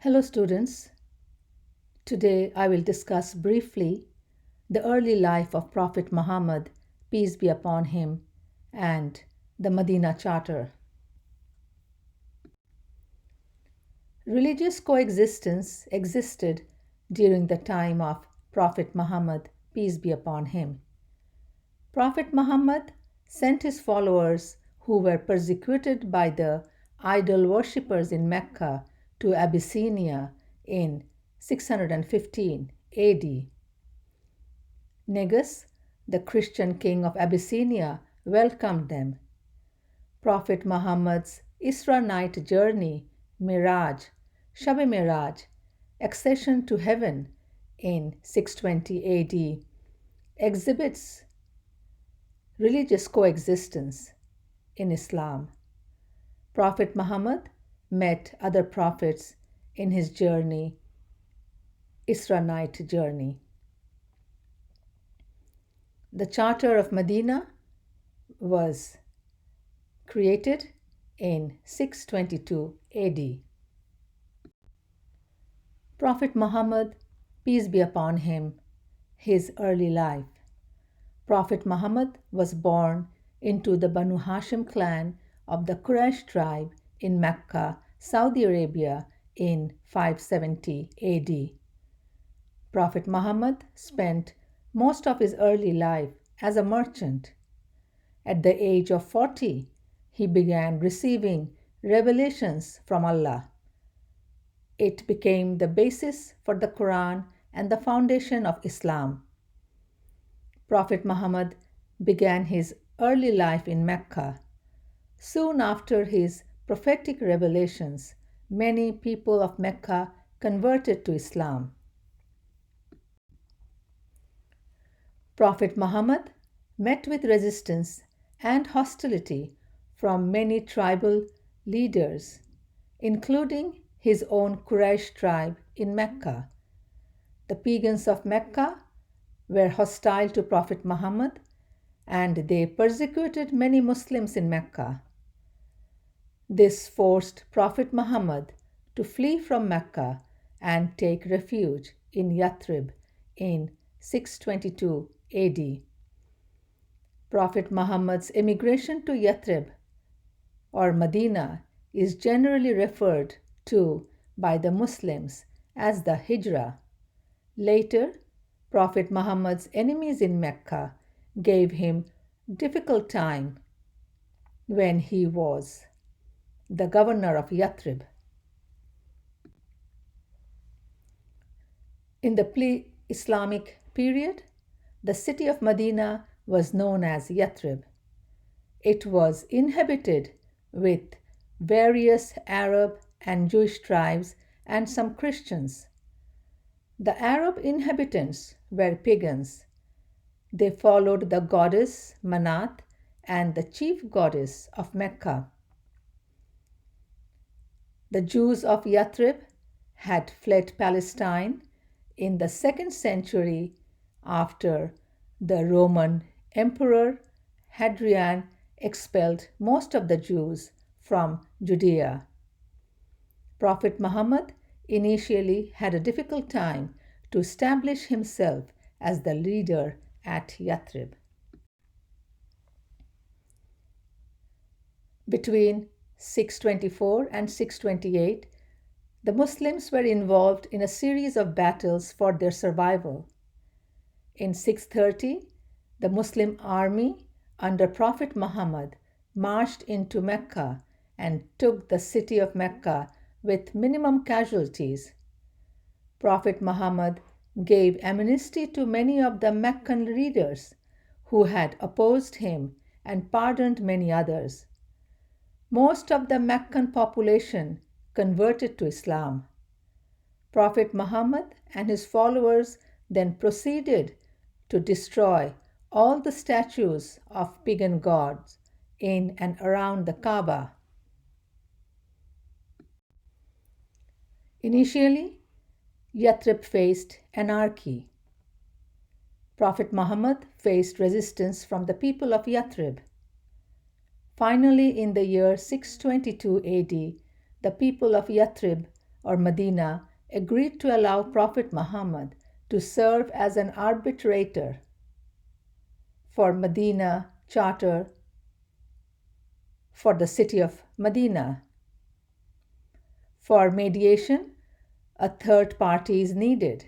Hello students, today I will discuss briefly the early life of Prophet Muhammad, peace be upon him, and the Medina Charter. Religious coexistence existed during the time of Prophet Muhammad, peace be upon him. Prophet Muhammad sent his followers who were persecuted by the idol worshippers in Mecca to Abyssinia in 615 AD. Negus, the Christian king of Abyssinia, welcomed them. Prophet Muhammad's Isra night journey, Miraj, Shab-e Miraj, accession to heaven in 620 AD, exhibits religious coexistence in Islam. Prophet Muhammad met other prophets in his journey, Isra night journey. The Charter of Medina was created in 622 AD. Prophet Muhammad, peace be upon him, his early life. Prophet Muhammad was born into the Banu Hashim clan of the Quraysh tribe in Mecca, Saudi Arabia in 570 AD. Prophet Muhammad spent most of his early life as a merchant. At the age of 40, he began receiving revelations from Allah. It became the basis for the Quran and the foundation of Islam. Prophet Muhammad began his early life in Mecca. Soon after his prophetic revelations, many people of Mecca converted to Islam. Prophet Muhammad met with resistance and hostility from many tribal leaders, including his own Quraysh tribe in Mecca. The pagans of Mecca were hostile to Prophet Muhammad and they persecuted many Muslims in Mecca. This forced Prophet Muhammad to flee from Mecca and take refuge in Yathrib in 622 AD. Prophet Muhammad's emigration to Yathrib or Medina is generally referred to by the Muslims as the Hijrah. Later, Prophet Muhammad's enemies in Mecca gave him difficult time when he was the governor of Yathrib. In the pre-Islamic period, the city of Medina was known as Yathrib. It was inhabited with various Arab and Jewish tribes and some Christians. The Arab inhabitants were pagans. They followed the goddess Manat and the chief goddess of Mecca. The Jews of Yathrib had fled Palestine in the 2nd century after the Roman Emperor Hadrian expelled most of the Jews from Judea. Prophet Muhammad initially had a difficult time to establish himself as the leader at Yathrib. Between 624 and 628, the Muslims were involved in a series of battles for their survival. In 630, the Muslim army under Prophet Muhammad marched into Mecca and took the city of Mecca with minimum casualties. Prophet Muhammad gave amnesty to many of the Meccan leaders who had opposed him and pardoned many others. Most of the Meccan population converted to Islam. Prophet Muhammad and his followers then proceeded to destroy all the statues of pagan gods in and around the Kaaba. Initially, Yathrib faced anarchy. Prophet Muhammad faced resistance from the people of Yathrib. Finally, in the year 622 AD, the people of Yathrib or Medina agreed to allow Prophet Muhammad to serve as an arbitrator for Medina Charter for the city of Medina. For mediation, a third party is needed.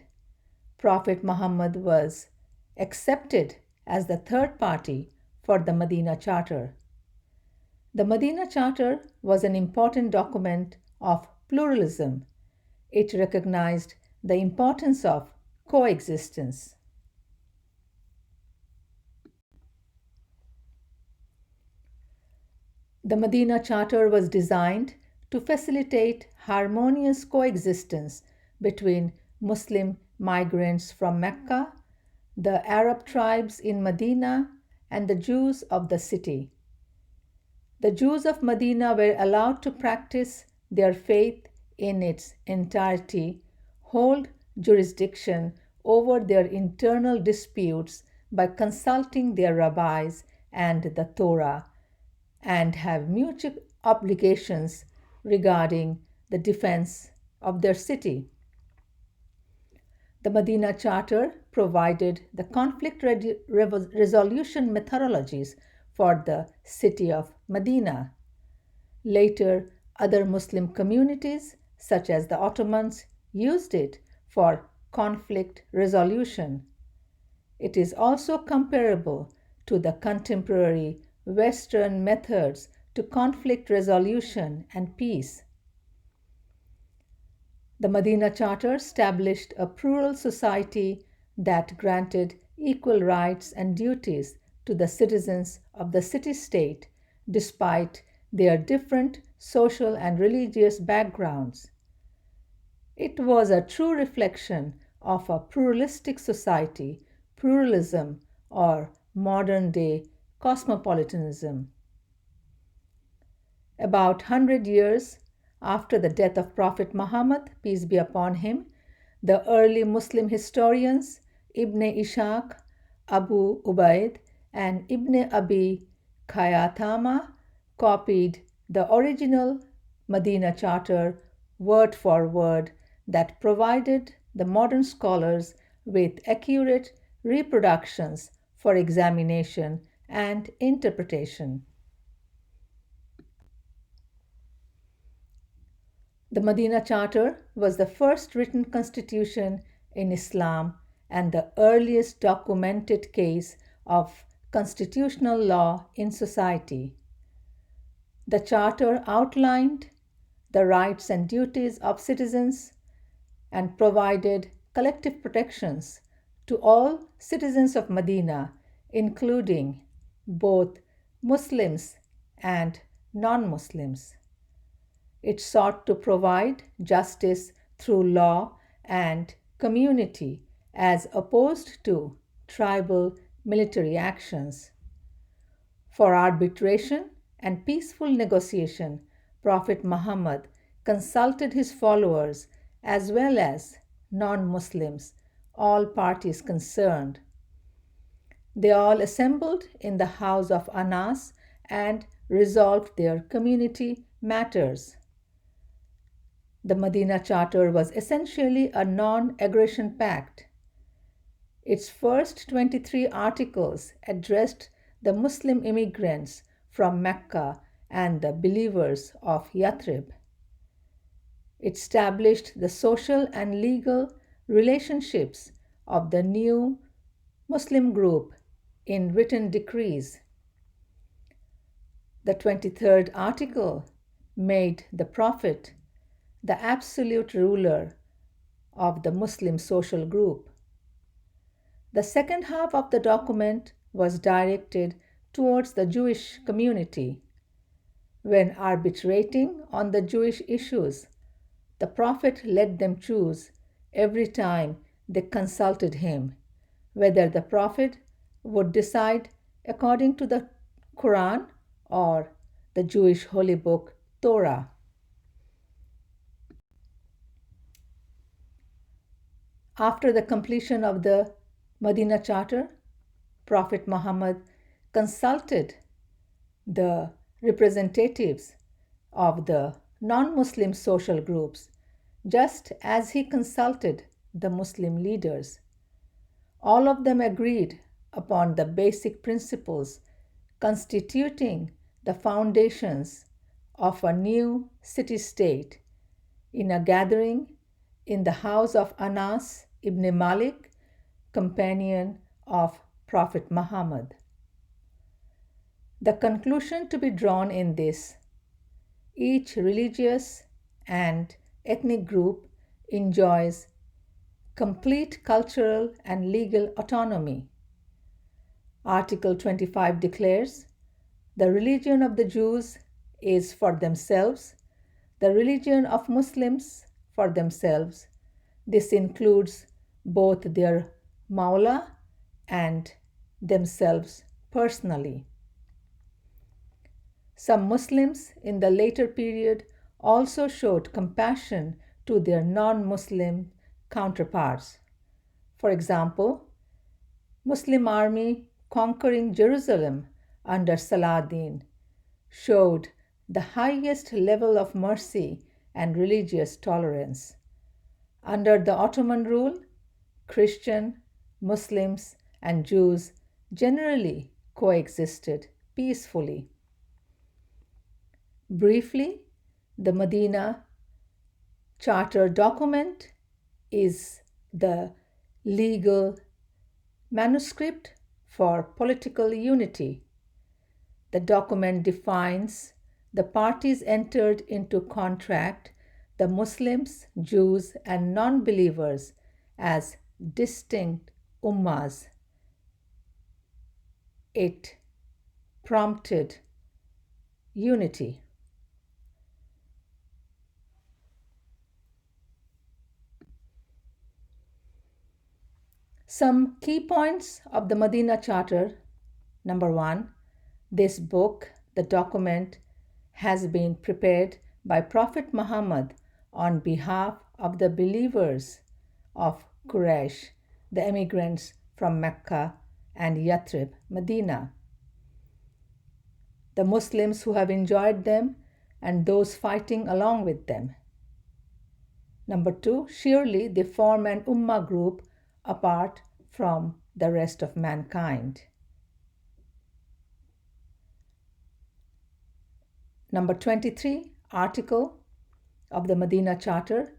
Prophet Muhammad was accepted as the third party for the Medina Charter. The Medina Charter was an important document of pluralism. It recognized the importance of coexistence. The Medina Charter was designed to facilitate harmonious coexistence between Muslim migrants from Mecca, the Arab tribes in Medina, and the Jews of the city. The Jews of Medina were allowed to practice their faith in its entirety, hold jurisdiction over their internal disputes by consulting their rabbis and the Torah, and have mutual obligations regarding the defense of their city. The Medina Charter provided the conflict resolution methodologies for the city of Medina. Later, other Muslim communities, such as the Ottomans, used it for conflict resolution. It is also comparable to the contemporary Western methods to conflict resolution and peace. The Medina Charter established a plural society that granted equal rights and duties to the citizens of the city-state despite their different social and religious backgrounds. It was a true reflection of a pluralistic society, pluralism, or modern-day cosmopolitanism. About 100 years after the death of Prophet Muhammad, peace be upon him, the early Muslim historians Ibn Ishaq, Abu Ubaid, and Ibn Abi Khayathama copied the original Medina Charter word for word that provided the modern scholars with accurate reproductions for examination and interpretation. The Medina Charter was the first written constitution in Islam and the earliest documented case of constitutional law in society. The Charter outlined the rights and duties of citizens and provided collective protections to all citizens of Medina, including both Muslims and non-Muslims. It sought to provide justice through law and community as opposed to tribal military actions. For arbitration and peaceful negotiation, Prophet Muhammad consulted his followers as well as non-Muslims, all parties concerned. They all assembled in the house of Anas and resolved their community matters. The Medina Charter was essentially a non-aggression pact. Its first 23 articles addressed the Muslim immigrants from Mecca and the believers of Yathrib. It established the social and legal relationships of the new Muslim group in written decrees. The 23rd article made the Prophet the absolute ruler of the Muslim social group. The second half of the document was directed towards the Jewish community. When arbitrating on the Jewish issues, the Prophet let them choose every time they consulted him whether the Prophet would decide according to the Quran or the Jewish holy book Torah. After the completion of the Medina Charter, Prophet Muhammad consulted the representatives of the non-Muslim social groups, just as he consulted the Muslim leaders. All of them agreed upon the basic principles constituting the foundations of a new city state in a gathering in the house of Anas ibn Malik, companion of Prophet Muhammad. The conclusion to be drawn in this: each religious and ethnic group enjoys complete cultural and legal autonomy. Article 25 declares, the religion of the Jews is for themselves, the religion of Muslims for themselves. This includes both their Mawla and themselves personally. Some Muslims in the later period also showed compassion to their non-Muslim counterparts. For example, Muslim army conquering Jerusalem under Saladin showed the highest level of mercy and religious tolerance. Under the Ottoman rule, Christian, Muslims, and Jews generally coexisted peacefully. Briefly, the Medina Charter document is the legal manuscript for political unity. The document defines the parties entered into contract, the Muslims, Jews, and non-believers, as distinct ummahs. It prompted unity. Some key points of the Medina Charter. Number one, this book, the document, has been prepared by Prophet Muhammad on behalf of the believers of Quraysh, the emigrants from Mecca and Yathrib, Medina, the Muslims who have enjoyed them, and those fighting along with them. Number two, surely they form an ummah group apart from the rest of mankind. Number 23, article of the Medina Charter.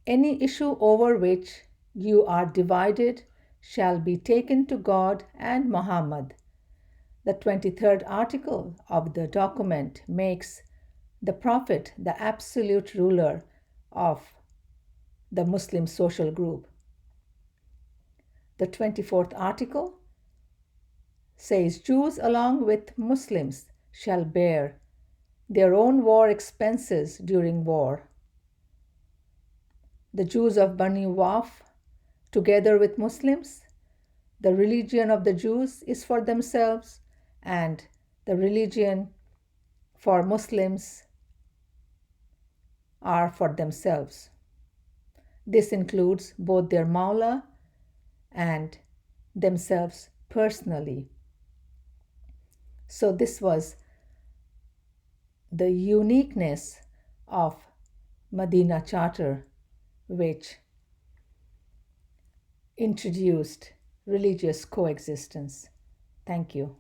Any issue over which you are divided shall be taken to God and Muhammad. The 23rd article of the document makes the Prophet the absolute ruler of the Muslim social group. The 24th article says Jews along with Muslims shall bear their own war expenses during war. The Jews of Bani Waf, together with Muslims, the religion of the Jews is for themselves, and the religion for Muslims are for themselves. This includes both their Mawla and themselves personally. So this was the uniqueness of Medina Charter, which introduced religious coexistence. Thank you.